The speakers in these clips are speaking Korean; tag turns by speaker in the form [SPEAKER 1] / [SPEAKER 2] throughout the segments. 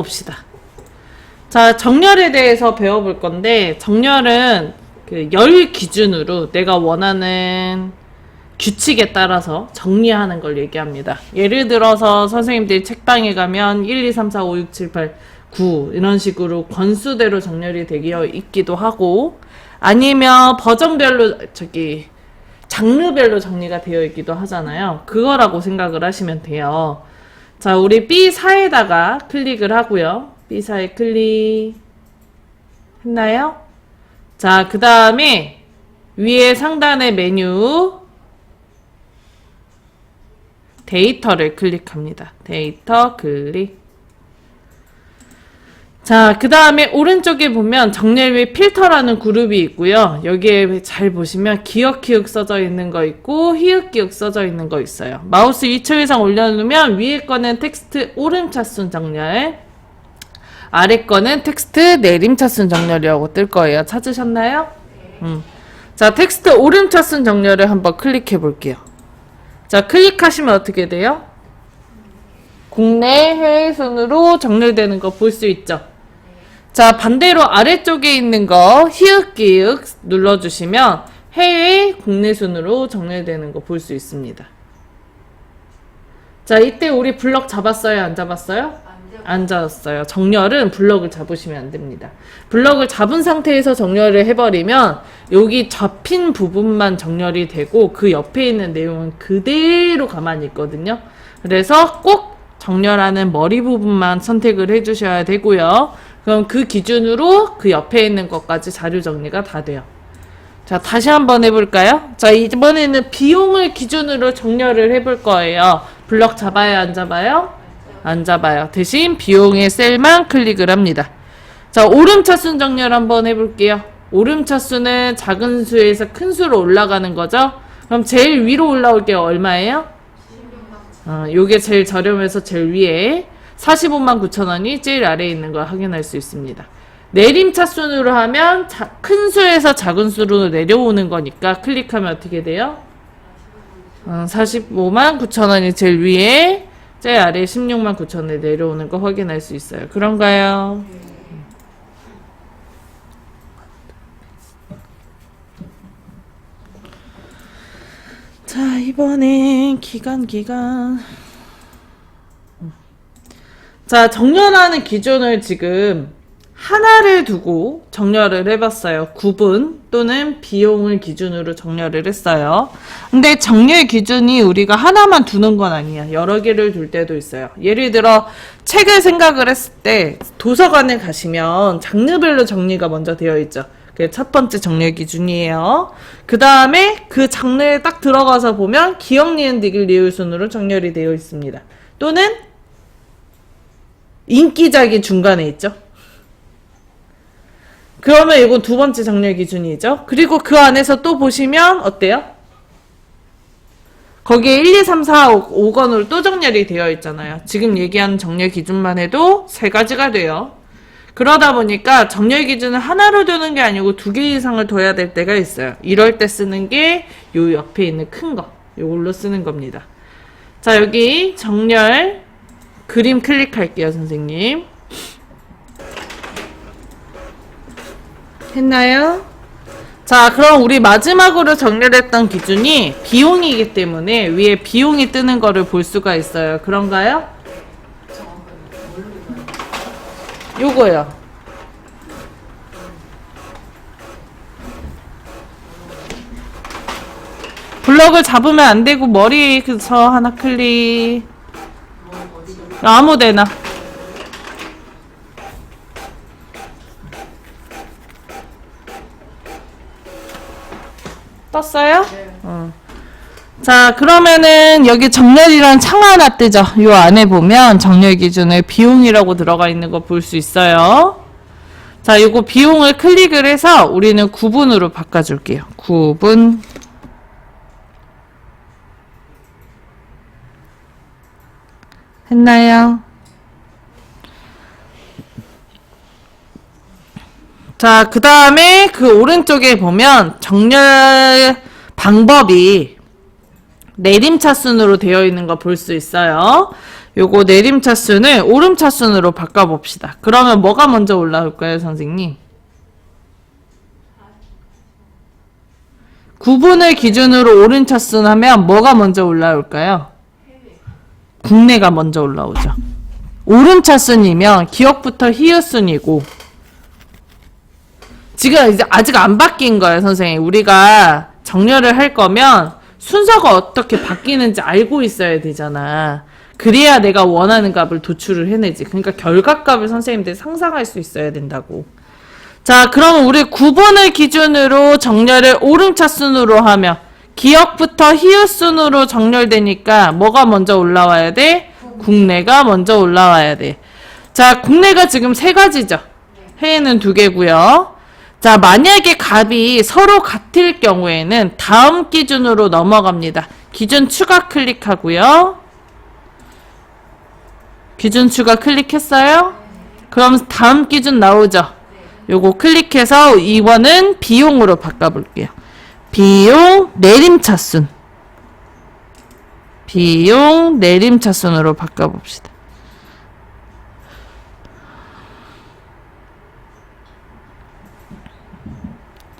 [SPEAKER 1] 봅시다. 자, 정렬에 대해서 배워볼 건데, 정렬은 그 열 기준으로 내가 원하는 규칙에 따라서 정리하는 걸 얘기합니다. 예를 들어서 선생님들이 책방에 가면 1, 2, 3, 4, 5, 6, 7, 8, 9 이런 식으로 권수대로 정렬이 되어 있기도 하고, 아니면 버전별로 장르별로 정리가 되어 있기도 하잖아요. 그거라고 생각을 하시면 돼요. 자, 우리 B4에다가 클릭을 하고요. B4에 클릭 했나요? 자, 그 다음에 위에 상단의 메뉴 데이터를 클릭합니다. 데이터 클릭. 자, 그 다음에 오른쪽에 보면 정렬 및 필터라는 그룹이 있고요. 여기에 잘 보시면 기역, 기역 써져 있는 거 있고 히읗, 기역 써져 있는 거 있어요. 마우스 2초 이상 올려놓으면 위에 거는 텍스트 오름차순 정렬, 아래 거는 텍스트 내림차순 정렬이라고 뜰 거예요. 찾으셨나요? 자, 텍스트 오름차순 정렬을 한번 클릭해 볼게요. 자, 클릭하시면 어떻게 돼요? 국내 해외 순으로 정렬되는 거 볼 수 있죠. 자, 반대로 아래쪽에 있는 거 히읗 기역 눌러주시면 해외 국내 순으로 정렬되는 거 볼 수 있습니다. 자, 이때 우리 블럭 잡았어요? 안 잡았어요? 안 잡았어요. 정렬은 블럭을 잡으시면 안 됩니다. 블럭을 잡은 상태에서 정렬을 해버리면 여기 잡힌 부분만 정렬이 되고 그 옆에 있는 내용은 그대로 가만히 있거든요. 그래서 꼭 정렬하는 머리 부분만 선택을 해주셔야 되고요. 그럼 그 기준으로 그 옆에 있는 것까지 자료 정리가 다 돼요. 자, 다시 한번 해볼까요? 자, 이번에는 비용을 기준으로 정렬을 해볼 거예요. 블럭 잡아요? 안 잡아요? 안 잡아요. 대신 비용의 셀만 클릭을 합니다. 자, 오름차순 정렬 한번 해볼게요. 오름차순은 작은 수에서 큰 수로 올라가는 거죠. 그럼 제일 위로 올라올 게 얼마예요? 요게 제일 저렴해서 제일 위에 45만 9천 원이 제일 아래에 있는 걸 확인할 수 있습니다. 내림차순으로 하면 큰 수에서 작은 수로 내려오는 거니까 클릭하면 어떻게 돼요? 45만 9천 원이 제일 위에, 제일 아래에 16만 9천 원에 내려오는 거 확인할 수 있어요. 그런가요? 자, 이번엔 기간. 자, 정렬하는 기준을 지금 하나를 두고 정렬을 해봤어요. 구분 또는 비용을 기준으로 정렬을 했어요. 근데 정렬 기준이 우리가 하나만 두는 건 아니야. 여러 개를 둘 때도 있어요. 예를 들어 책을 생각을 했을 때 도서관에 가시면 장르별로 정리가 먼저 되어 있죠. 그게 첫 번째 정렬 기준이에요. 그 다음에 그 장르에 딱 들어가서 보면 기역, 니은, 디귿, 리을 순으로 정렬이 되어 있습니다. 또는 인기작이 중간에 있죠. 그러면 이건 두 번째 정렬 기준이죠. 그리고 그 안에서 또 보시면 어때요? 거기에 1, 2, 3, 4, 5건으로 또 정렬이 되어 있잖아요. 지금 얘기한 정렬 기준만 해도 세 가지가 돼요. 그러다 보니까 정렬 기준을 하나로 두는 게 아니고 두 개 이상을 둬야 될 때가 있어요. 이럴 때 쓰는 게 요 옆에 있는 큰 거, 요걸로 쓰는 겁니다. 자, 여기 정렬 그림 클릭할게요, 선생님. 했나요? 자, 그럼 우리 마지막으로 정렬했던 기준이 비용이기 때문에 위에 비용이 뜨는 거를 볼 수가 있어요. 그런가요? 요거요. 블럭을 잡으면 안 되고 머리에서 하나 클릭. 아무데나. 떴어요? 네. 자, 그러면은 여기 정렬이란 창 하나 뜨죠. 요 안에 보면 정렬 기준에 비용이라고 들어가 있는 거 볼 수 있어요. 자, 요거 비용을 클릭을 해서 우리는 구분으로 바꿔줄게요. 구분. 했나요? 자, 그 다음에 그 오른쪽에 보면 정렬 방법이 내림차순으로 되어 있는 거 볼 수 있어요. 요거 내림차순을 오름차순으로 바꿔봅시다. 그러면 뭐가 먼저 올라올까요, 선생님? 9분을 기준으로 오름차순 하면 뭐가 먼저 올라올까요? 국내가 먼저 올라오죠. 오름차순이면 기억부터 히읗순이고, 지금 이제 아직 안 바뀐 거예요, 선생님. 우리가 정렬을 할 거면 순서가 어떻게 바뀌는지 알고 있어야 되잖아. 그래야 내가 원하는 값을 도출을 해내지. 그러니까 결과값을 선생님들이 상상할 수 있어야 된다고. 자, 그러면 우리 9번을 기준으로 정렬을 오름차순으로 하면 기억부터 히읗순으로 정렬되니까 뭐가 먼저 올라와야 돼? 국내가 먼저 올라와야 돼. 자, 국내가 지금 3가지죠. 해에는 2개고요. 자, 만약에 값이 서로 같을 경우에는 다음 기준으로 넘어갑니다. 기준 추가 클릭하고요. 기준 추가 클릭했어요? 그럼 다음 기준 나오죠? 요거 클릭해서 2번은 비용으로 바꿔볼게요. 비용 내림차순. 비용 내림차순으로 바꿔봅시다.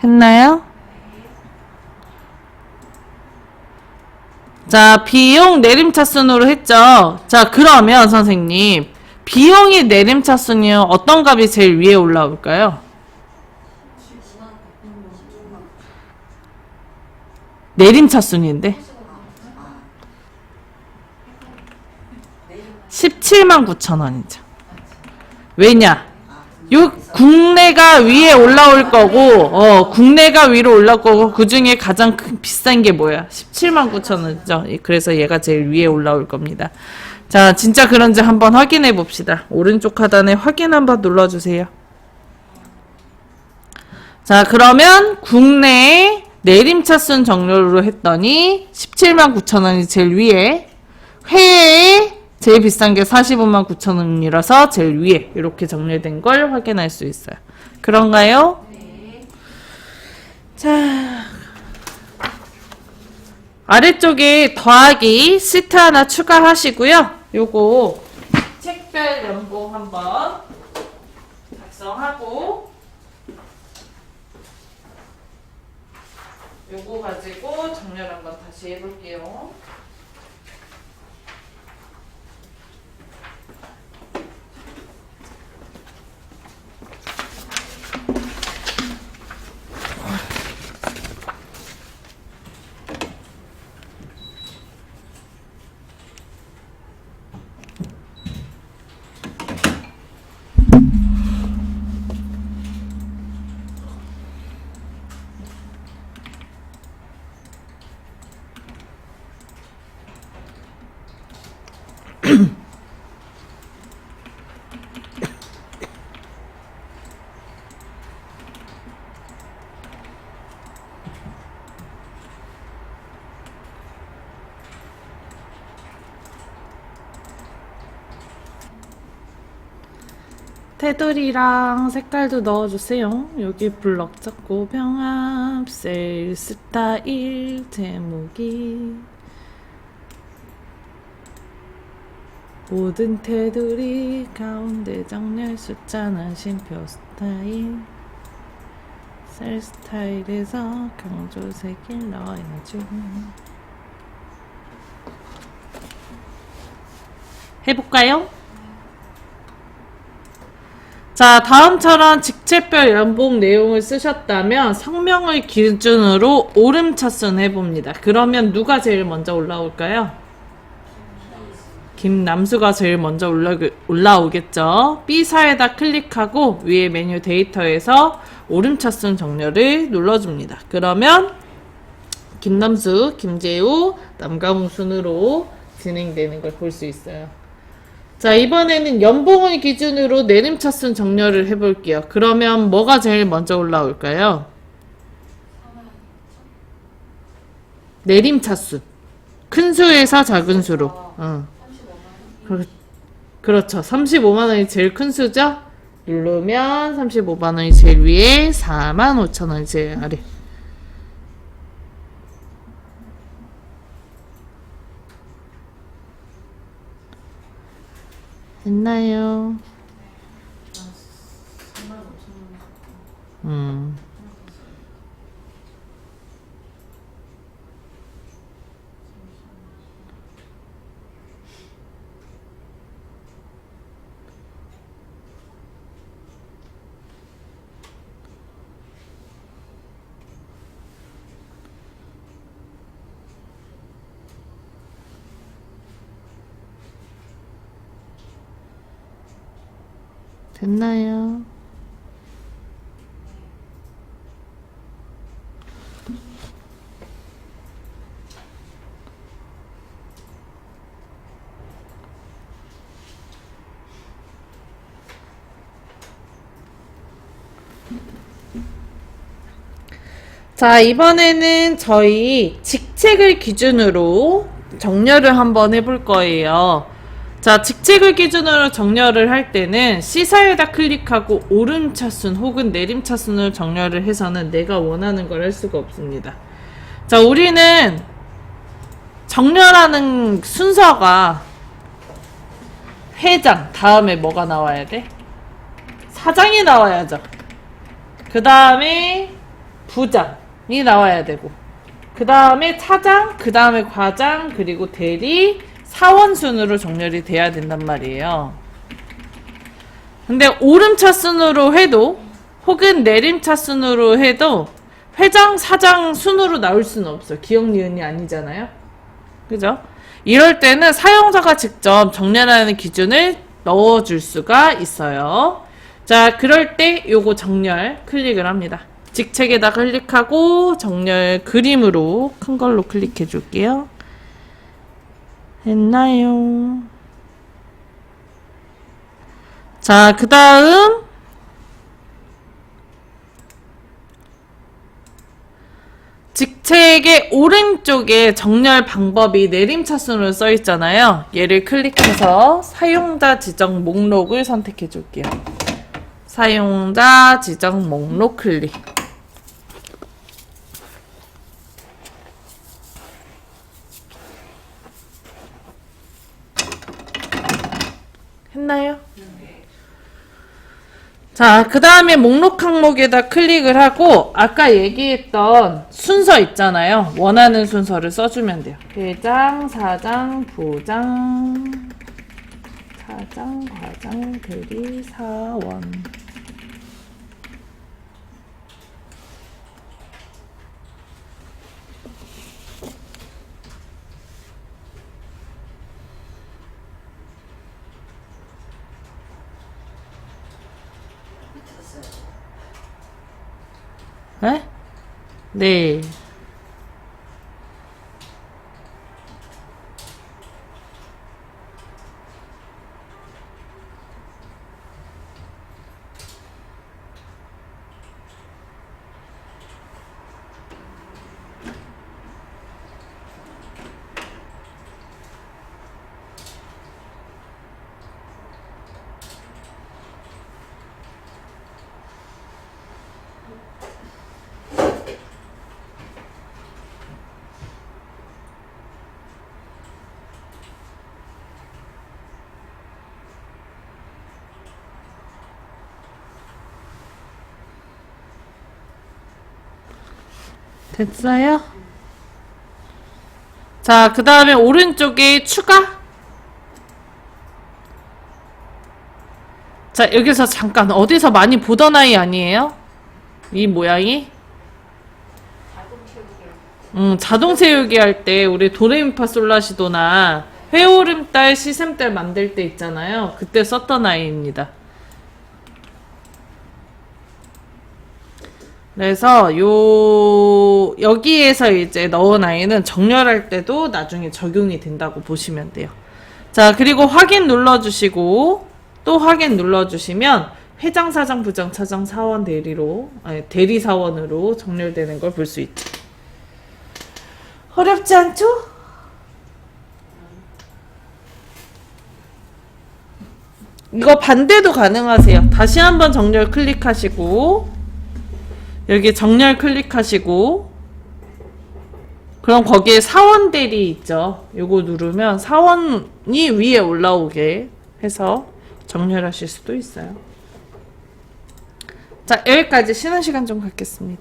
[SPEAKER 1] 했나요? 자, 비용 내림차순으로 했죠. 자, 그러면 선생님, 비용이 내림차순이요. 어떤 값이 제일 위에 올라올까요? 내림차순인데 179,000원이죠. 왜냐? 요 국내가 위에 올라올 거고, 국내가 위로 올라올 거고, 그 중에 가장 비싼 게 뭐야? 179,000원이죠. 그래서 얘가 제일 위에 올라올 겁니다. 자, 진짜 그런지 한번 확인해 봅시다. 오른쪽 하단에 확인 한번 눌러주세요. 자, 그러면 국내 내림차순 정렬로 했더니 179,000원이 제일 위에, 해외에 제일 비싼 게 459,000원이라서 제일 위에 이렇게 정렬된 걸 확인할 수 있어요. 그런가요? 네. 자, 아래쪽에 더하기 시트 하나 추가하시고요. 요거 책별 연봉 한번 작성하고 요거 가지고 정렬 한번 다시 해볼게요. 테두리랑 색깔도 넣어주세요. 여기 블럭 잡고 병합, 셀 스타일, 제목이 모든 테두리 가운데 정렬 숫자나 쉼표 스타일 셀 스타일에서 강조 색을 넣어야죠. 해볼까요? 자, 다음처럼 직책별 연봉 내용을 쓰셨다면 성명을 기준으로 오름차순 해봅니다. 그러면 누가 제일 먼저 올라올까요? 김남수가 제일 먼저 올라오겠죠. B사에다 클릭하고 위에 메뉴 데이터에서 오름차순 정렬을 눌러줍니다. 그러면 김남수, 김재우, 남가홍 순으로 진행되는 걸 볼 수 있어요. 자, 이번에는 연봉을 기준으로 내림차순 정렬을 해볼게요. 그러면 뭐가 제일 먼저 올라올까요? 내림차순. 큰 수에서 작은 수로. 그렇죠. 35만원이 제일 큰 수죠? 누르면 35만원이 제일 위에, 45,000원이 제일 아래. 됐나요? 됐나요? 자, 이번에는 저희 직책을 기준으로 정렬을 한번 해볼 거예요. 자, 직책을 기준으로 정렬을 할 때는 C사에다 클릭하고 오름차순 혹은 내림차순으로 정렬을 해서는 내가 원하는 걸 할 수가 없습니다. 자, 우리는 정렬하는 순서가 회장, 다음에 뭐가 나와야 돼? 사장이 나와야죠. 그 다음에 부장이 나와야 되고, 그 다음에 차장, 그 다음에 과장, 그리고 대리, 사원 순으로 정렬이 돼야 된단 말이에요. 근데 오름차순으로 해도 혹은 내림차순으로 해도 회장, 사장 순으로 나올 수는 없어요. 기억 니은이 아니잖아요. 그죠? 이럴 때는 사용자가 직접 정렬하는 기준을 넣어줄 수가 있어요. 자, 그럴 때 요거 정렬 클릭을 합니다. 직책에다 클릭하고 정렬 그림으로 큰 걸로 클릭해 줄게요. 했나요? 자, 그 다음 직책의 오른쪽에 정렬 방법이 내림차순으로 써 있잖아요. 얘를 클릭해서 사용자 지정 목록을 선택해 줄게요. 사용자 지정 목록 클릭. 했나요? 자, 그 다음에 목록 항목에다 클릭을 하고 아까 얘기했던 순서 있잖아요. 원하는 순서를 써주면 돼요. 회장, 사장, 부장, 차장, 과장, 대리, 사원. 네? 네. 됐어요? 자, 그 다음에 오른쪽에 추가. 자, 여기서 잠깐 어디서 많이 보던 아이 아니에요? 이 모양이? 자동 세우기 할 때 우리 도레미파솔라시도나 회오름달 시샘달 만들 때 있잖아요. 그때 썼던 아이입니다. 그래서 여기에서 이제 넣은 아이는 정렬할 때도 나중에 적용이 된다고 보시면 돼요. 자, 그리고 확인 눌러주시고 또 확인 눌러주시면 회장, 사장, 부장, 차장, 사원, 대리 사원으로 정렬되는 걸 볼 수 있죠. 어렵지 않죠? 이거 반대도 가능하세요. 다시 한번 정렬 클릭하시고 여기 정렬 클릭하시고 그럼 거기에 사원 대리 있죠. 요거 누르면 사원이 위에 올라오게 해서 정렬하실 수도 있어요. 자, 여기까지 쉬는 시간 좀 갖겠습니다.